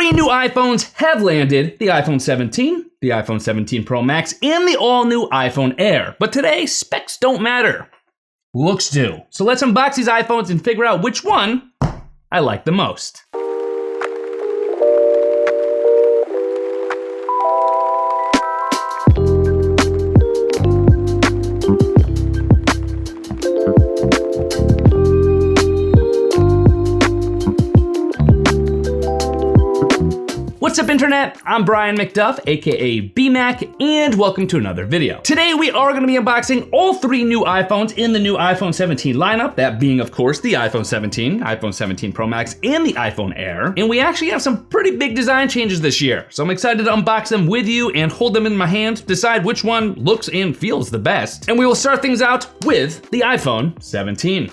three new iPhones have landed: the iPhone 17, the iPhone 17 Pro Max, and the all-new iPhone Air. But today, specs don't matter. Looks do. So let's unbox these iPhones and figure out which one I like the most. What's up, internet? I'm Brian MacDuff, aka BMac, and welcome to another video. Today we are going to be unboxing all three new iPhones in the new iPhone 17 lineup, that being of course the iPhone 17, iPhone 17 Pro Max, and the iPhone Air. And we actually have some pretty big design changes this year, so I'm excited to unbox them with you and hold them in my hand, decide which one looks and feels the best. And we will start things out with the iPhone 17.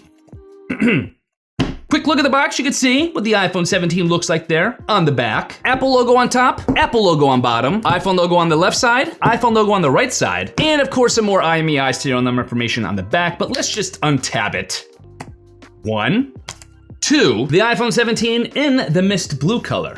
Quick look at the box, you can see what the iPhone 17 looks like there on the back. Apple logo on top, Apple logo on bottom, iPhone logo on the left side, iPhone logo on the right side, and of course some more IMEI serial number information on the back, but let's just untab it. 1, 2, the iPhone 17 in the mist blue color.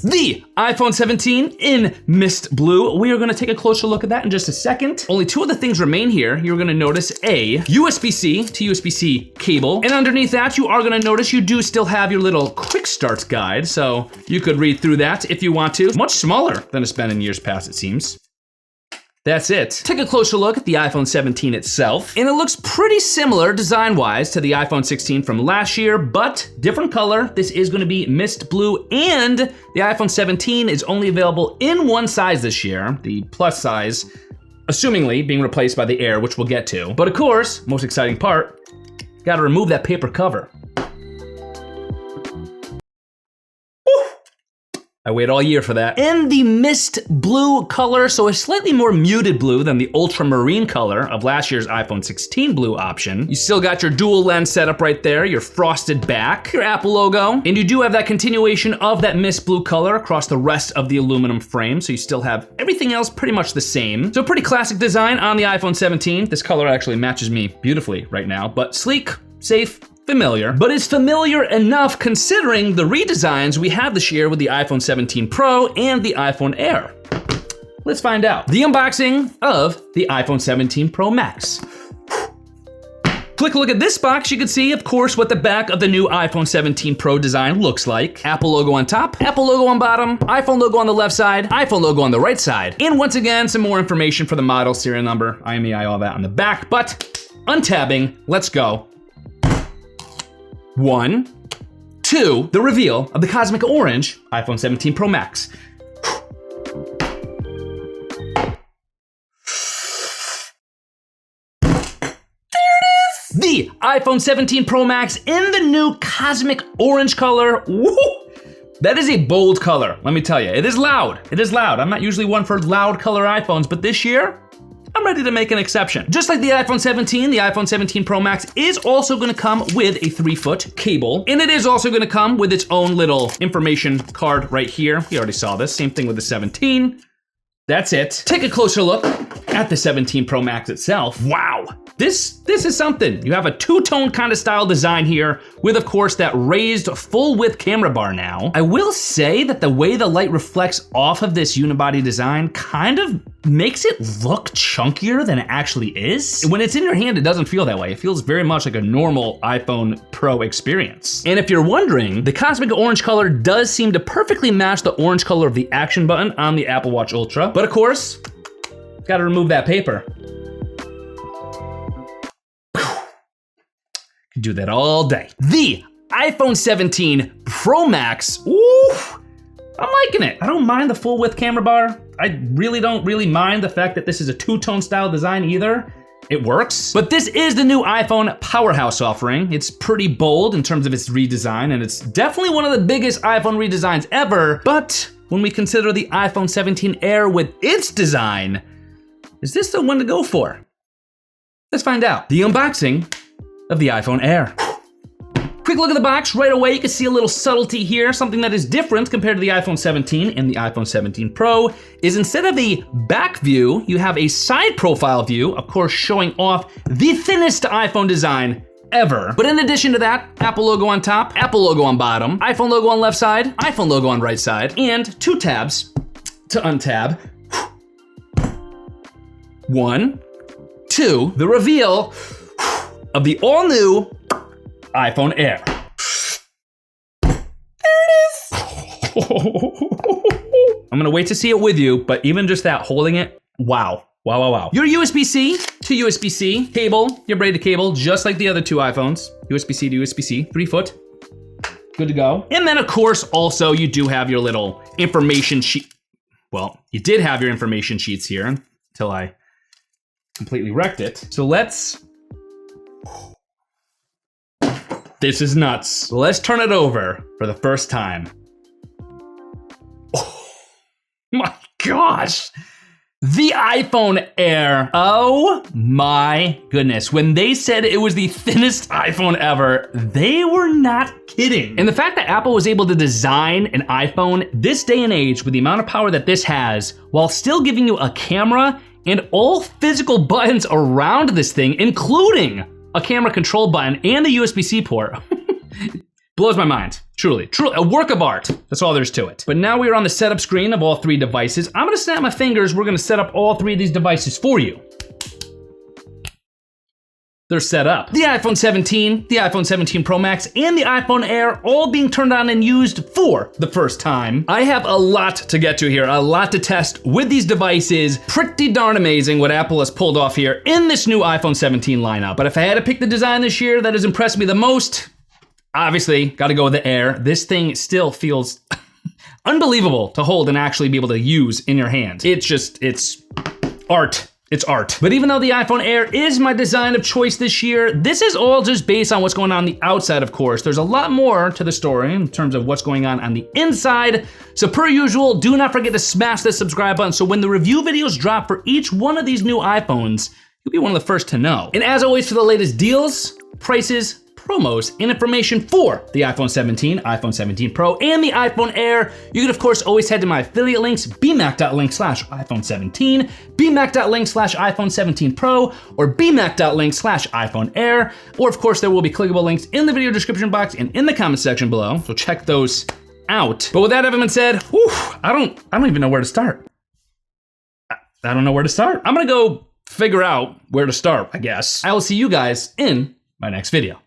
The iPhone 17 in mist blue. We are gonna take a closer look at that in just a second. Only two of the things remain here. You're gonna notice a USB-C to USB-C cable. And underneath that, you are gonna notice you do still have your little quick start guide. So you could read through that if you want to. Much smaller than it's been in years past, it seems. That's it. Take a closer look at the iPhone 17 itself, and it looks pretty similar design-wise to the iPhone 16 from last year, but different color. This is gonna be mist blue, and the iPhone 17 is only available in one size this year, the plus size, assumingly being replaced by the Air, which we'll get to. But of course, most exciting part, gotta remove that paper cover. I wait all year for that. In the mist blue color, so a slightly more muted blue than the ultramarine color of last year's iPhone 16 blue option. You still got your dual lens setup right there, your frosted back, your Apple logo, and you do have that continuation of that mist blue color across the rest of the aluminum frame, so you still have everything else pretty much the same. So pretty classic design on the iPhone 17. This color actually matches me beautifully right now, but sleek, safe, familiar, but is familiar enough considering the redesigns we have this year with the iPhone 17 Pro and the iPhone Air. Let's find out. The unboxing of the iPhone 17 Pro Max. Quick look at this box, you can see, of course, what the back of the new iPhone 17 Pro design looks like. Apple logo on top, Apple logo on bottom, iPhone logo on the left side, iPhone logo on the right side. And once again, some more information for the model, serial number, IMEI, all that on the back, but untabbing, let's go. 1, 2, the reveal of the Cosmic Orange iPhone 17 Pro Max. The iPhone 17 Pro Max in the new Cosmic Orange color. Woo! That is a bold color, let me tell you. It is loud, it is loud. I'm not usually one for loud color iPhones, but this year, I'm ready to make an exception. Just like the iPhone 17, the iPhone 17 Pro Max is also gonna come with a 3-foot cable, and it is also gonna come with its own little information card right here. We already saw this, same thing with the 17. That's it. Take a closer look at the 17 Pro Max itself. Wow, this is something. You have a two-tone kind of style design here with, of course, that raised full-width camera bar now. I will say that the way the light reflects off of this unibody design kind of makes it look chunkier than it actually is. When it's in your hand, it doesn't feel that way. It feels very much like a normal iPhone Pro experience. And if you're wondering, the Cosmic Orange color does seem to perfectly match the orange color of the action button on the Apple Watch Ultra. But of course, gotta remove that paper. Can do that all day. The iPhone 17 Pro Max, ooh, I'm liking it. I don't mind the full width camera bar. I really don't mind the fact that this is a two-tone style design either. It works. But this is the new iPhone powerhouse offering. It's pretty bold in terms of its redesign, and it's definitely one of the biggest iPhone redesigns ever. But when we consider the iPhone 17 Air with its design, is this the one to go for? Let's find out. The unboxing of the iPhone Air. Quick look at the box. Right away, you can see a little subtlety here. Something that is different compared to the iPhone 17 and the iPhone 17 Pro is instead of a back view, you have a side profile view, of course, showing off the thinnest iPhone design ever. But in addition to that, Apple logo on top, Apple logo on bottom, iPhone logo on left side, iPhone logo on right side, and 2 tabs to untab. 1, 2, the reveal of the all-new iPhone Air. There it is. I'm gonna wait to see it with you, but even just that, holding it, wow. Wow, wow, wow. Your USB-C to USB-C cable, your braided cable, just like the other 2 iPhones. USB-C to USB-C, 3 foot. Good to go. And then of course, also you do have your little information sheet. Well, you did have your information sheets here until I completely wrecked it. So let's, this is nuts. So let's turn it over for the first time. Oh my gosh. The iPhone Air, oh my goodness. When they said it was the thinnest iPhone ever, they were not kidding. And the fact that Apple was able to design an iPhone this day and age with the amount of power that this has, while still giving you a camera and all physical buttons around this thing, including a camera control button and a USB-C port, blows my mind. Truly, a work of art. That's all there's to it. But now we are on the setup screen of all 3 devices. I'm gonna snap my fingers. We're gonna set up all 3 of these devices for you. They're set up. The iPhone 17, the iPhone 17 Pro Max, and the iPhone Air all being turned on and used for the first time. I have a lot to get to here, a lot to test with these devices. Pretty darn amazing what Apple has pulled off here in this new iPhone 17 lineup. But if I had to pick the design this year that has impressed me the most, obviously, gotta go with the Air. This thing still feels unbelievable to hold and actually be able to use in your hand. It's art. It's art. But even though the iPhone Air is my design of choice this year, this is all just based on what's going on the outside, of course. There's a lot more to the story in terms of what's going on the inside. So per usual, do not forget to smash the subscribe button so when the review videos drop for each one of these new iPhones, you'll be one of the first to know. And as always, for the latest deals, prices, promos, and information for the iPhone 17, iPhone 17 Pro, and the iPhone Air, you can of course always head to my affiliate links, bmac.link/iPhone17, bmac.link/iPhone 17 Pro, or bmac.link/iPhone Air, or of course there will be clickable links in the video description box and in the comment section below, so check those out. But with that having been said, whew, I don't even know where to start. I don't know where to start. I'm gonna go figure out where to start, I guess. I will see you guys in my next video.